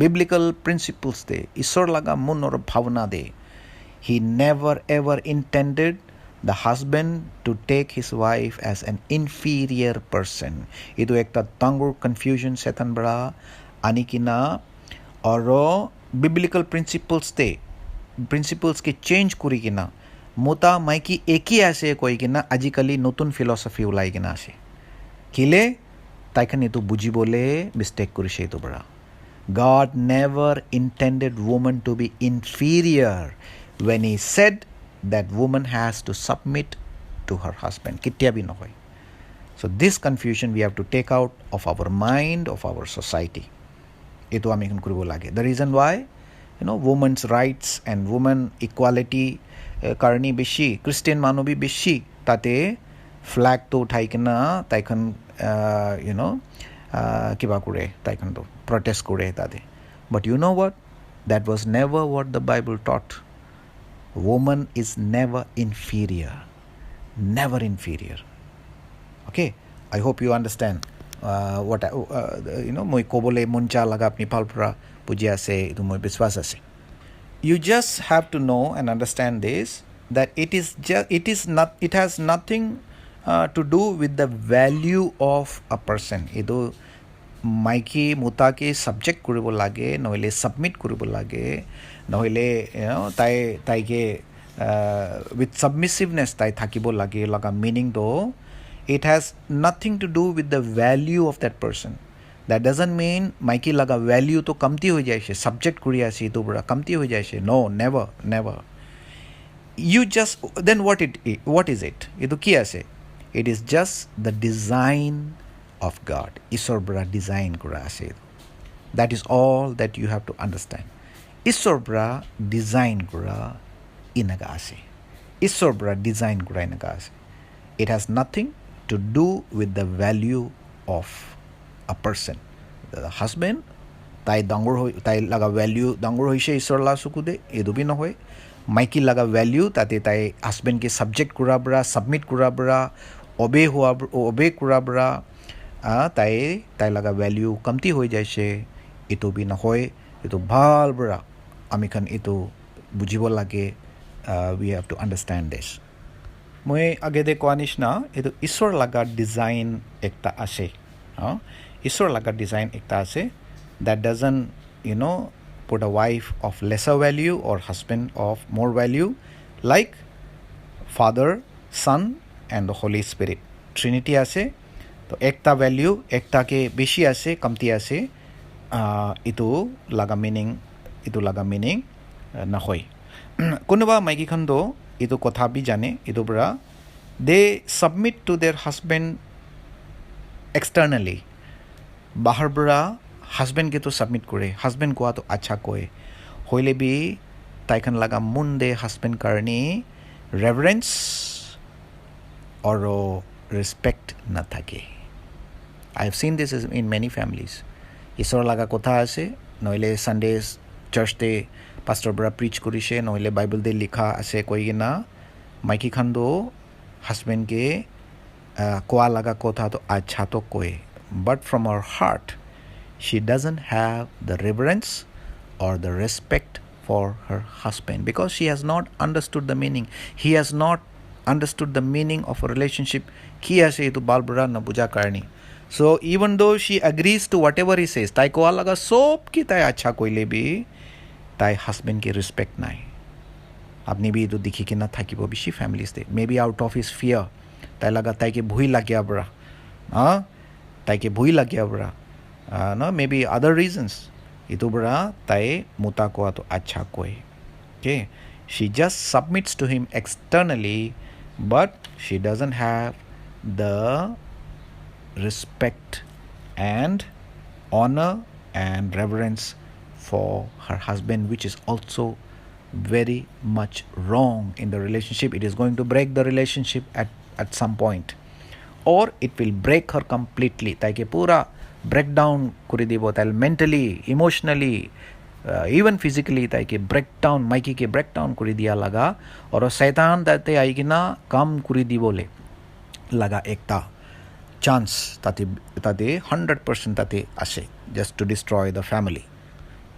biblical principles de isor laga mun or bhavna de he never ever intended the husband to take his wife as an inferior person idu ekta tangur confusion setan bra anikina oro biblical principles ke change kuri kina মোতা মাইকি একই আছে কৈ কিনা আজিকালি নতুন philosophy ওলাই কিনা আছে কিলে তাইখান এটো বুজিবলে মিস্টেক কৰিছে এটো Bora God never intended woman to be inferior when he said that woman has to submit to her husband কেতিয়াবি নহয় so this confusion we have to take out of our mind of our society এটো আমি এখন কৰিব লাগে the reason why women's rights and women equality কারণে বেশি খ্রিস্টান মানবী বেশি তাতে ফ্ল্যাগ তো উঠাই কিনা তাইখন কিবা করে তাইখন তো প্রটেস্ট করে তাতে but you know what that was never what the Bible taught woman is never inferior okay I hope you understand what মই কবলে মন চা লাগা আপনি পালপৰা বুজি আছে এটো মই বিশ্বাস আছে you just have to know and understand this that it has nothing to do with the value of a person edo মাইকী মোতাকে ছাবজেক্ট কৰিব লাগে নহ'লে ছাবমিট কৰিব লাগে নহ'লে তাইকে উইথ ছাবমিছিভনেছ তাই থাকিব লাগে লগা মিনিংটো it has nothing to do with the value of that person. That doesn't mean maiki laga value to kamti ho jai she subject kuri ase to bura kamti ho jai she. No, never. You just then what is it? Etu ki ase? It is just the design of God. Isor bura design kura ase. That is all that you have to understand. Isor bura design kura inaga ase. Isor bura design kura inaga ase. It has nothing to do with the value of a person. The husband, tai laga value dangor hoise isor la sukude edu bi nohoy. Maiki laga value tate tai husband ke subject kurabra, submit kurabra, obey kurabra, tai laga value kamti hoi jaise etu bi nohoy. Etu bhal bra amikhan etu bujibo lage. We have to understand this. মই আগেদে কোৱা নিচিনা এইটো ঈশ্বৰ লগা design একটা আছে ঈশ্বৰ লগা ডিজাইন একটা আছে that doesn't put a wife of lesser value or husband of more value like Father, Son and the Holy Spirit. Trinity আছে তো একটা ভ্যালু একটাকে বেশি আছে কমতি আছে ইটো লগা মিনিং নহয় কোনোবা মাইকীখনটো itu kotha bhi jane itu bra they submit to their husband externally bahar bra husband ke to submit kore husband ko to acha koe hoile bi taikan laga munde husband karni reverence or respect na thake. I have seen this in many families. Isor laga kotha ase noile Sundays church te pastor bra preach korise nohile bible de likha ase koigina maiki khando husband ke koa laga kotha to acha to koe but from her heart she doesn't have the reverence or the respect for her husband because she has not understood the meaning. He has not understood the meaning of a relationship. Ki ase to balbra na buja karni. So even though she agrees to whatever he says tai koa laga sob ki tai acha koile bi তাই husband কে respect নাই আপনি বি তো দেখি কিনা থাকিব বেশি ফ্যামিলিজতে maybe out of his fear তাই লাগা তাইকে ভুই লাগিয়া বরা তাইকে ভুই লাগিয়া বরা না মেবি আদার রিজনস ইতো বরা তাই মোতা কোয়া তো আচ্ছা কয় okay she just submits to him externally but she doesn't have the respect and honor and reverence for her husband, which is also very much wrong in the relationship. It is going to break the relationship at some point or it will break her completely. Taike pura breakdown kuri dibo tal mentally, emotionally, even physically taike breakdown maiki ke breakdown kuri diya laga aur shaitan tate aigina kam kuri dibole laga ekta chance tate 100% tate ashe just to destroy the family.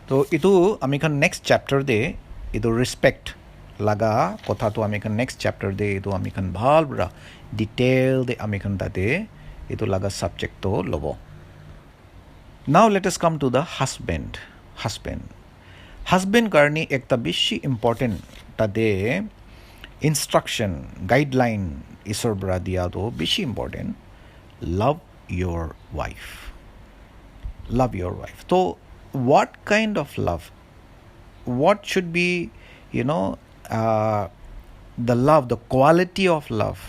তো ইটো আমি খান next chapter দে ইটো respect লাগা কথা তো আমি খান next chapter দে ইটো আমি খান ভাল বড়া ডিটেল দে আমি খান তাতে ইটো লাগা সাবজেক্ট তো লব নাও let us come to the husband কারণে একটা বেশি ইম্পর্টেন্ট তাতে ইনস্ট্রাকশন গাইডলাইন ঈশ্বর বড়া দিয়া তো বেশি ইম্পর্টেন্ট লাভ ইয়োর ওয়াইফ তো what kind of love? What should be, the love, the quality of love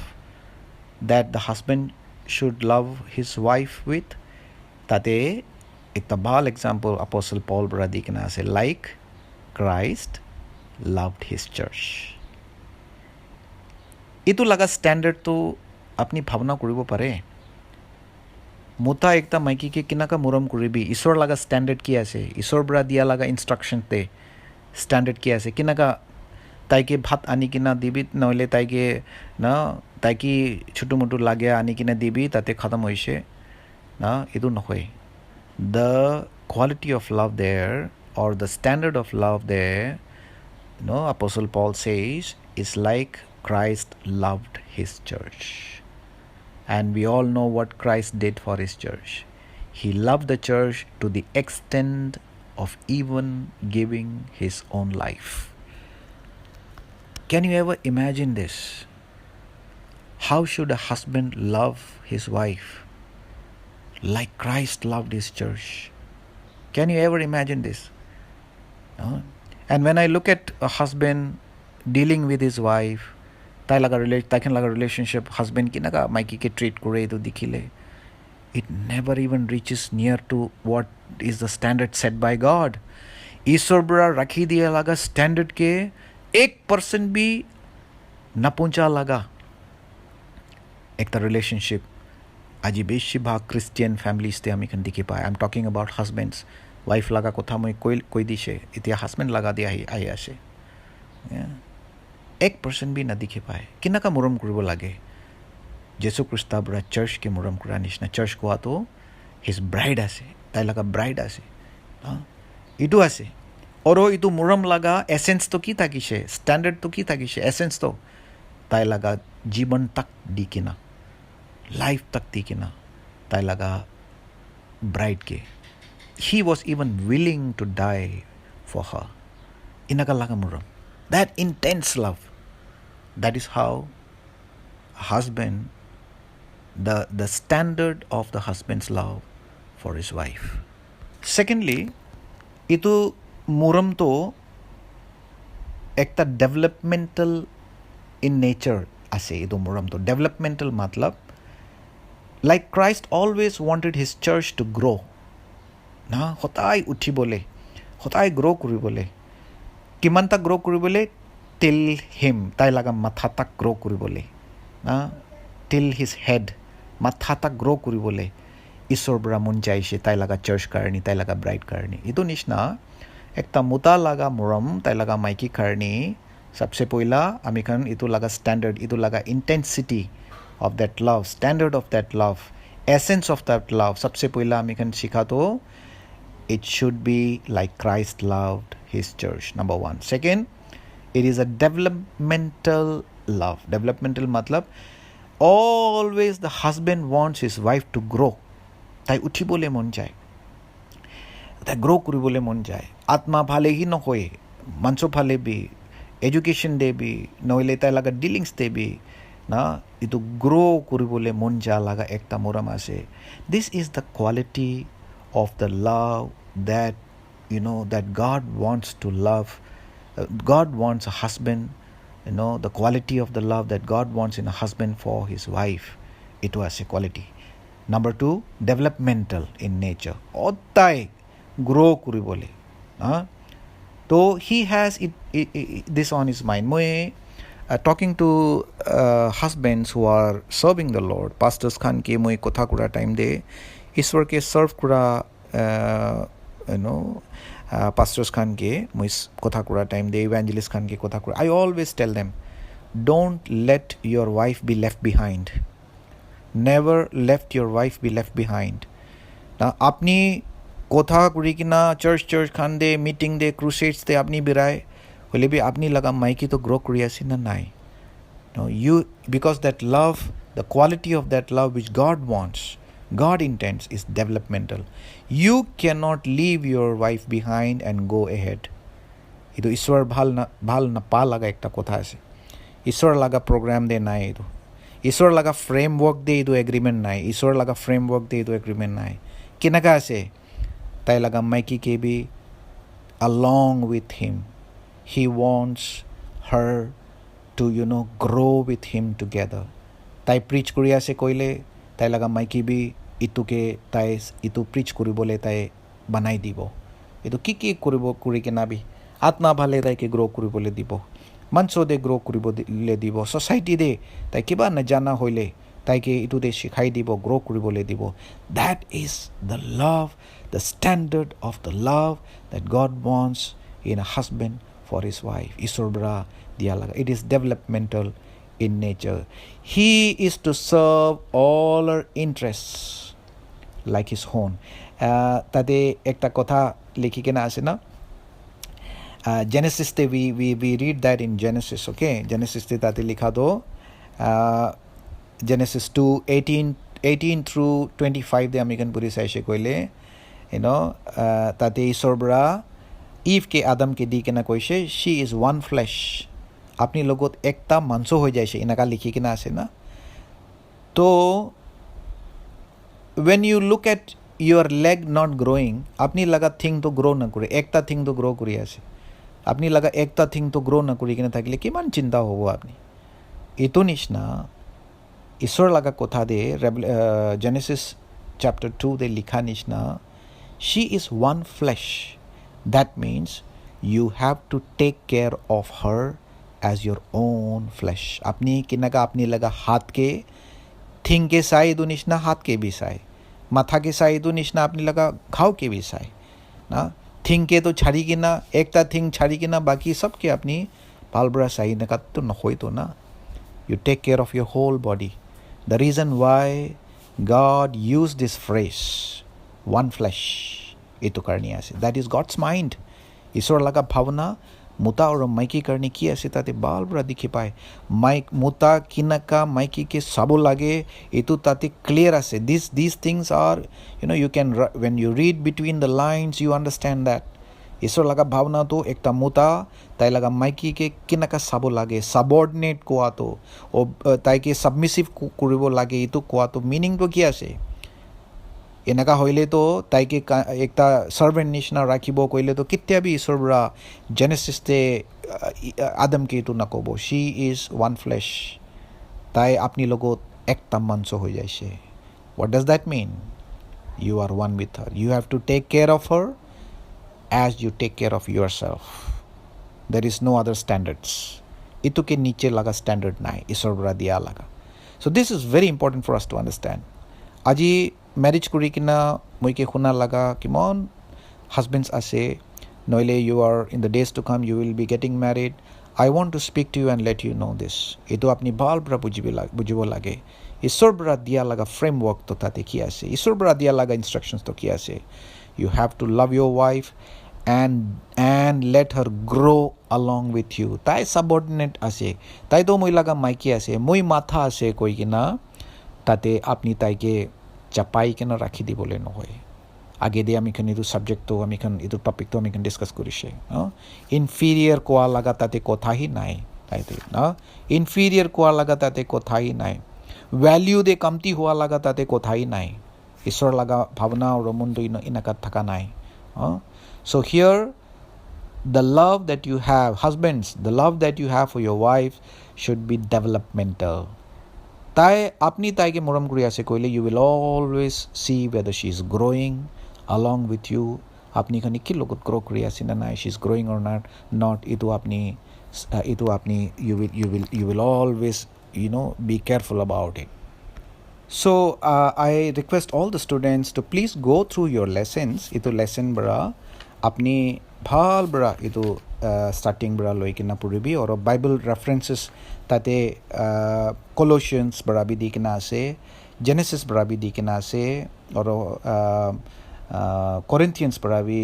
that the husband should love his wife with? Tate ekta bhal example Apostle Paul bradikna ase like Christ loved his church. Itu laga standard to apni bhavna koribo pare. মোতা একটা মাইকিকে কিনাকা মৰম কৰিবি ঈশ্বৰ লগা standard কি আছে ঈশ্বৰ পৰা দিয়া লগা ইনষ্ট্ৰাকশ্যনতে ষ্টেণ্ডাৰ্ড কি আছে কিনাকা তাইকে ভাত আনি কিনা দিবি নহ'লে তাইকে ছোটো মোটো লাগে আনি কিনা দিবি তাতে খতম হৈছে এইটো নহয় the quality of love there or the standard of love there Apostle Paul says is like Christ loved his church. And we all know what Christ did for his church. He loved the church to the extent of even giving his own life. Can you ever imagine this? How should a husband love his wife? Like Christ loved his church. Can you ever imagine this? No? And when I look at a husband dealing with his wife, tai laga relationship husband ki naga maiki ke treat kore etu dikhile, it never even reaches near to what is the standard set by God. ईश्वर बड़ा रखी दिया लगा standard के 1% भी न पहुंचा लगा एक ता रिलेशनशिप আজি বেশি ভাগ ক্রিশ্চিয়ান ফ্যামিলিজতে আমি এখান দেখি পাই। I am talking about husband's wife লাগা কথা মই কৈ দিছে এতিয়া হাজবেন্ড লাগা দিয়ে আহি আসে 1% भी না দেখি পায় কিনাকা মৰম কৰিব লাগে যীশু খ্ৰীষ্টৰ পৰা চাৰ্চকে মৰম কৰা নিচিনা চাৰ্চ কোৱাটো হিজ ব্ৰাইড আছে তাই লাগা ব্ৰাইড আছে ইটো আছে আৰু ইটো মৰম লাগা এসেন্সটো কি থাকিছে ষ্টেণ্ডাৰ্ডটো কি থাকিছে এসেন্সটো তাই লাগা জীৱন তাক দি কিনা লাইফ तक दी कि ना ताई लगा bride K he was even willing to die for her इनका लगा मुरम that intense love that is how husband the standard of the husband's love for his wife. Secondly itu muram to ekta developmental in nature ase itu muram to developmental matlab like Christ always wanted his church to grow na hotai uthibole hotai grow kuribole kiman tak grow kuribole till him tai laga matha tak grow kuribole na till his head matha tak grow kuribole ishor bra mon jaise tai laga church karni tai laga bride karni idu nishna ekta muta laga moram tai laga maiki karni sabse poila ami khan itu laga standard itu laga intensity of that love standard of that love essence of that love sabse pehla ami kan sikha to it should be like Christ loved his church. Number 1. Second, it is a developmental love. Developmental matlab always the husband wants his wife to grow tai uthi bole mon jay tai grow kuri bole mon jay atma bhale hi no hoye manso bhale bi education de bi noile tai laga dealings de bi na itu grow kuribole mon ja laga ekta moram ase. This is the quality of the love that that God wants to love. God wants a husband, the quality of the love that God wants in a husband for his wife. It was a quality. Number 2, developmental in nature. Otai grow kuribole. So he has this on his mind. Moi talking to husbands who are serving the Lord, pastors khan ke moi kotha kura time de ishwar ke serve kura pastors khan ke moi kotha kura time de evangelist khan ke kotha kura I always tell them don't let your wife be left behind. Never let your wife be left behind. Na apni kotha kuri kina church khan de meeting de crusades de apni birai hole bhi apni laga maiki to grow kuri ase na nai no you because that love the quality of that love which God wants God intends is developmental. You cannot leave your wife behind and go ahead. Idu ishwar bhal na pa laga ekta kotha ase ishwar laga program de nai idu ishwar laga framework de idu agreement nai ishwar laga framework de idu agreement nai kinaga ase tai laga maiki ke bhi along with him he wants her to grow with him together. Tai preach kuri ase koile tai laga maiki bi itu ke tai itu preach kuribole tai banai dibo itu ki kuribo kuri ke nabi atma bhale tai ke grow kuribole dibo manso de grow kuribole dibo society de tai kiba na jana hoile tai ke itu de shikhai dibo grow kuribole dibo. That is the love, the standard of the love that God wants in a husband for his wife. Isorbra dialaga. It is developmental in nature. He is to serve all our interests like his own. Tade ekta kotha likhi ke na ase na Genesis te we read that in Genesis, okay? Genesis te tate likha do Genesis 2:18 18 through 25 দে আমি কেন পঢ়ি চাইছে কইলে তাতে ঈশ্বৰ Bora eve কে Adam কে দি কেনে কৈছে she is one flesh আপনি লগত একটা মাংস হৈ যাইছে এনেকা লিখি কিনা আছে না তো when you look at your leg not growing আপনি লাগা থিং তো গ্রো না করে একটা থিং তো গ্রো কৰি আছে আপনি লাগা একটা থিং তো গ্ৰো না কৰি কিনে থাকিলে কিমান চিন্তা হ'ব আপনি এটো নিচিনা ঈশ্বৰ লাগা কথা দে Genesis chapter 2 দে লিখা নিচিনা she is one flesh that means you have to take care of her as your own flesh আপনি কিনাকা আপনি লাগা হাত के थिंग के साई दो निशना हाथ के भी साई माथा के साई दो निशना अपनी लगा घाव के भी साई ना थिंग के तो छाड़ी की ना एकता थिंग छाड़ी की ना बाकी सब के अपनी पालबरा साई नका तो न होई तो ना you take care of your whole body the reason why God used this phrase one flesh ito karni ase that is God's mind ईश्वर लगा भावना मुता और माइकी करने की ऐसे ताते बाल बड़ा दिखी पाए माइक मुता किनका माइकी के सबो लागे इतु ताते क्लियर आसे these things are you can when you read between the lines you understand that ईश्वर लगा भावना तो एकता मुता ताई लगा माइकी के किनका सबो लागे सबऑर्डिनेट को आतो ओ ताई के सबमिसिव करिबो लागे इतु को आतो मीनिंग तो की आसे এনেকা হইলে তো তাইকে একটা সার্ভেন্ট নিচিনা রাখিব কইলে তো কেতিয়া বি ঈশ্বৰ বৰা জেনেসিসতে আদমকে তো নকব শি ইজ ওয়ান ফ্লেশ তাই আপনি লগত একটা মাংস হৈ যাইছে what does that mean you are one with her you have to take care of her as you take care of yourself there is no other standards ইতুকে নিচে লাগা স্ট্যান্ডার্ড নাই ঈশ্বৰ বৰা দিয়া লাগা so this is very important for us to understand আজি marriage kuri kina moike khuna laga kimon husbands ase noile you are in the days to come you will be getting married I want to speak to you and let you know this eto apni bal bra bujibo lage ishor bra dia laga framework to tate ki ase ishor bra dia laga instructions to ki ase you have to love your wife and let her grow along with you tai subordinate ase tai to moi laga maiki ase moi matha ase koi kina tate apni tai ke চাপাই কেন রাখি দিবলৈ নহয় আগে দিয়ে আমি খান এইটো সাবজেক্টটো আমি খান এইটো টপিকটো আমি খান ডিসকাস কৰিছে ইনফিৰিয়াৰ কোৱা লাগা তাতে কথাই নাই তাইতে না ইনফিৰিয়াৰ কোৱা লাগা তাতে কথাই নাই ভ্যালু দে কমতি হোৱা লাগা তাতে কথাই নাই ঈশ্বৰ লাগা ভাৱনা আৰু মনটো ইনাকাত থকা নাই so here the love that you have husbands the love that you have for your wife should be developmental তাই আপনি তাইকে মৰম কৰি আছে কইলে you will always see whether she is growing along with you আপনি খানি কি লগত গ্রো কৰি আছে না নাই she is growing or not itu আপনি you will always be careful about it so I request all the students to please go through your lessons itu lesson bra আপনি ভাল bra itu starting bra loi kina puribi or bible references tate Colossians bra bi dikna ase Genesis bra bi dikna ase or Corinthians bra bi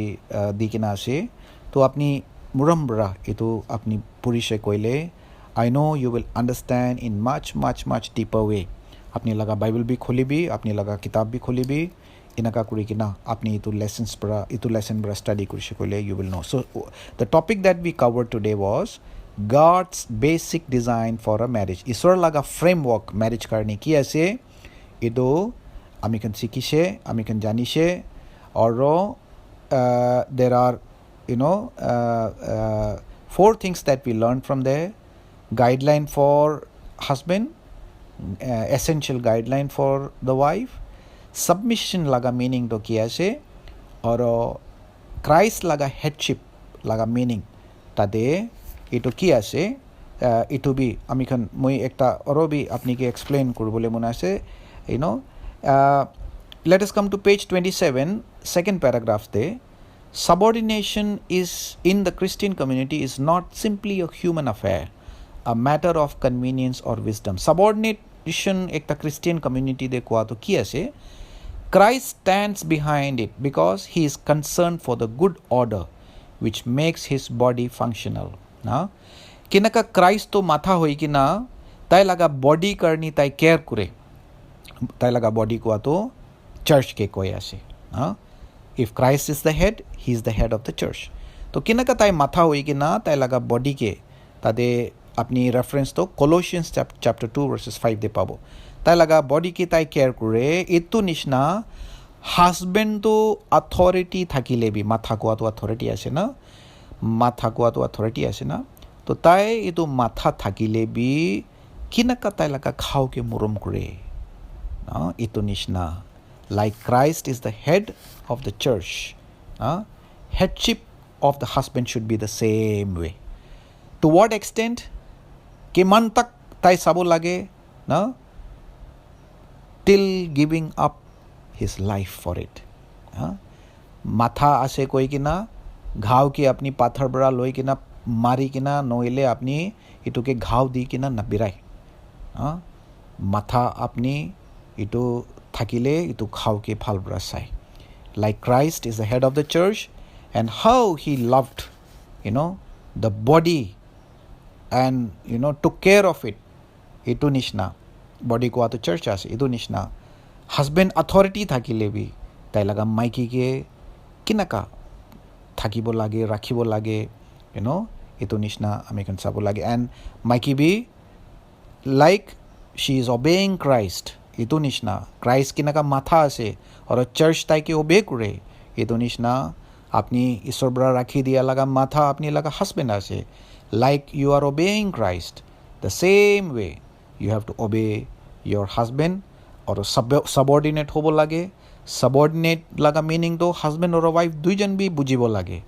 dikna ase to apni muram bra itu apni purishe koile I know you will understand in much deeper way apni laga bible bi kholibi apni laga kitab bi kholibi inaka kuri kina apni itu lesson bra study kurishe koile you will know so the topic that we covered today was God's basic design for a marriage ishor laga framework marriage karne ki ase edo ami kan sikise ami kan janishe oro there are four things that we learned from there guideline for husband essential guideline for the wife submission laga meaning to ki ase oro Christ laga headship laga meaning tade eto ki ase eto bi ami khan moi ekta oro bi apni ke explain koribole mon ase let us come to page 27 second paragraph de subordination is in the Christian community is not simply a human affair a matter of convenience or wisdom subordination ekta Christian community de kwa to ki ase Christ stands behind it because he is concerned for the good order which makes his body functional na kinaka Christ to matha hoi kina tai laga body karni tai care kure তাই লগা body কোৱাটো চাৰ্চকে কৈ আছে if Christ is the head he is the head of the church তো কেনেকৈ তাই মাথা হৈ কিনা তাই লগা বডিকে তাতে আপনি ৰেফাৰেঞ্চটো কলছিয়ানছ চেপ্টাৰ 2 ভাৰ্চেছ 5 দে পাব তাই লগা বডিকে তাই কেয়াৰ কৰে এইটো নিচিনা হাজবেণ্ডটো অথৰিটি থাকিলে বি মাথা কোৱাটো অথৰিটি আছে না মাথা কোৱাটো অথৰিটি আছে না তো তাই এইটো মাথা থাকিলে বি কেনেকৈ তাই লগা খাওকে মৰম কৰে এইটো নিচিনা like Christ is the head of the church headship of the husband should be the same way to what extent kiman tak tai sabo lage na till giving up his life for it matha ase koi kina घाव के अपनी पाथर बड़ा लोई किना मारी किना नोइले अपनी इटू के घाव दी किना नबिराय माथा अपनी इटू থাকিলে ইটো খাওকে ভাল বৰা চাই like Christ is the head of the church and how he loved the body and took care of it এইটো নিচিনা বডি কোৱাটো চাৰ্চ আছে এইটো নিচিনা হাজবেণ্ড অথৰিটি থাকিলে বি তাই লগা মাইকীকে কেনেকুৱা থাকিব লাগে ৰাখিব লাগে এইটো নিচিনা আমি এখন চাব লাগে এণ্ড মাইকী বি like she is obeying Christ এইটো নিচিনা ক্ৰাইষ্ট কেনেকুৱা মাথা আছে আৰু চাৰ্চ তাইকে অবে কৰে এইটো নিচিনা আপুনি ঈশ্বৰৰ পৰা ৰাখি দিয়া লগা মাথা আপুনি লগা হাজবেণ্ড আছে like you are obeying Christ the same way you have to obey your husband আৰু ছাবঅৰ্ডিনেট হ'ব লাগে ছাবঅৰ্ডিনেট লগা মিনিংটো হাজবেণ্ড আৰু ৱাইফ দুইজন বি বুজিব লাগে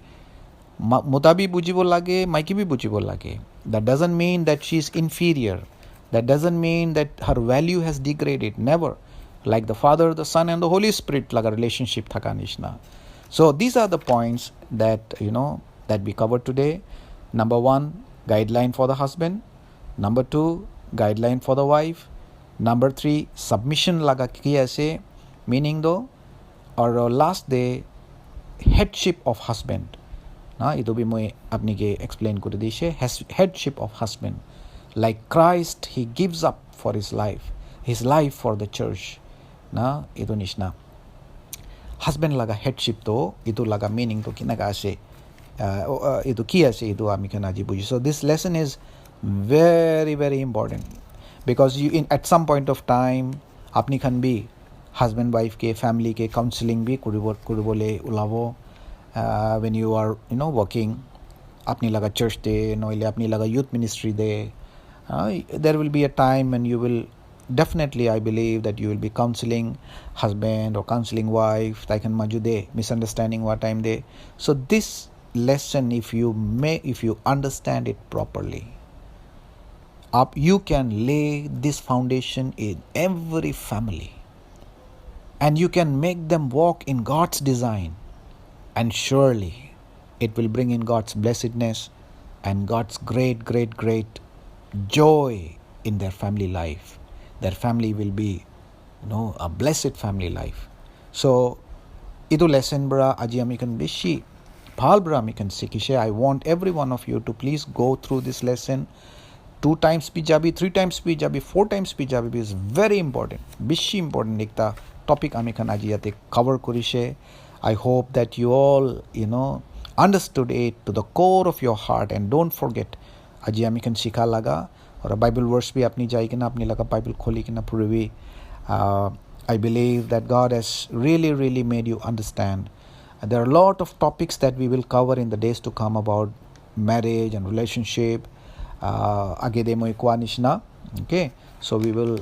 মতা বি বুজিব লাগে মাইকী বি বুজিব লাগে that doesn't mean that she is inferior That doesn't mean that her value has degraded. Never. Like the Father, the Son, and the Holy Spirit, like a relationship thaka nishna. So these are the points that that we covered today. Number 1, guideline for the husband. Number 2, guideline for the wife. Number 3, submission laga ki ase, meaning though, or last day, headship of husband. Na ido bhi moi apni ke explain kore dishe headship of husband. Like Christ, he gives up for his life for the church. Na ido nishna. Husband laga headship to, ido laga meaning to kinaga ase. Ido ki ase ido ami kana ji buji. So this lesson is very very important because you at some point of time apni khan bhi husband wife ke family ke counseling bhi kuribole ulavo when you are working apni laga church de noile apni laga youth ministry de. There will be a time when you will definitely, I believe, that you will be counseling husband or counseling wife. They can majude misunderstanding what time they. So this lesson, if you understand it properly, you can lay this foundation in every family, and you can make them walk in God's design, and surely it will bring in God's blessedness and God's great joy in their family life. Their family will be a blessed family life. So idu lesson bra aji ami kan beshi bhal bra ami kan sikhishe. I want every one of you to please go through this lesson 2 times pi jabi 3 times pi jabi 4 times pi jabi is very important beshi important ekta topic ami kan aji yate cover korishe. I hope that you all understood it to the core of your heart and don't forget আজি আমি kan sikha laga और Bible verse भी अपनी जाएगी ना अपनी लगा Bible खोली कि ना पूरी I believe that God has really made you understand. There are a lot of topics that we will cover in the days to come about marriage and relationship. Agede moi kwa nishna. Okay, so we will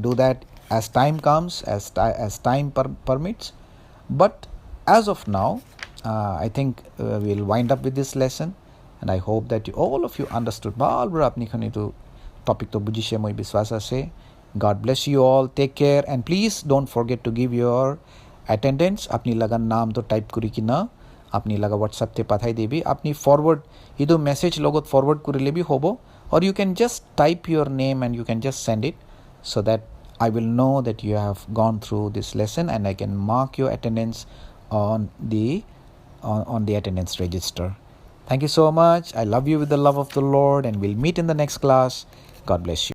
do that as time comes, as time permits. But as of now, I think we'll wind up with this lesson, and I hope that all of you understood. Baal bra apni khani to topic to bujishe moi biswas ase. God bless you all. Take care, and please don't forget to give your attendance. Apni laga naam to type kuri kina apni laga WhatsApp te pathai debi. Apni forward ido message logot forward kurile bhi hobo, or you can just type your name and you can just send it so that I will know that you have gone through this lesson and I can mark your attendance on the attendance register. Thank you so much. I love you with the love of the Lord, and we'll meet in the next class. God bless you.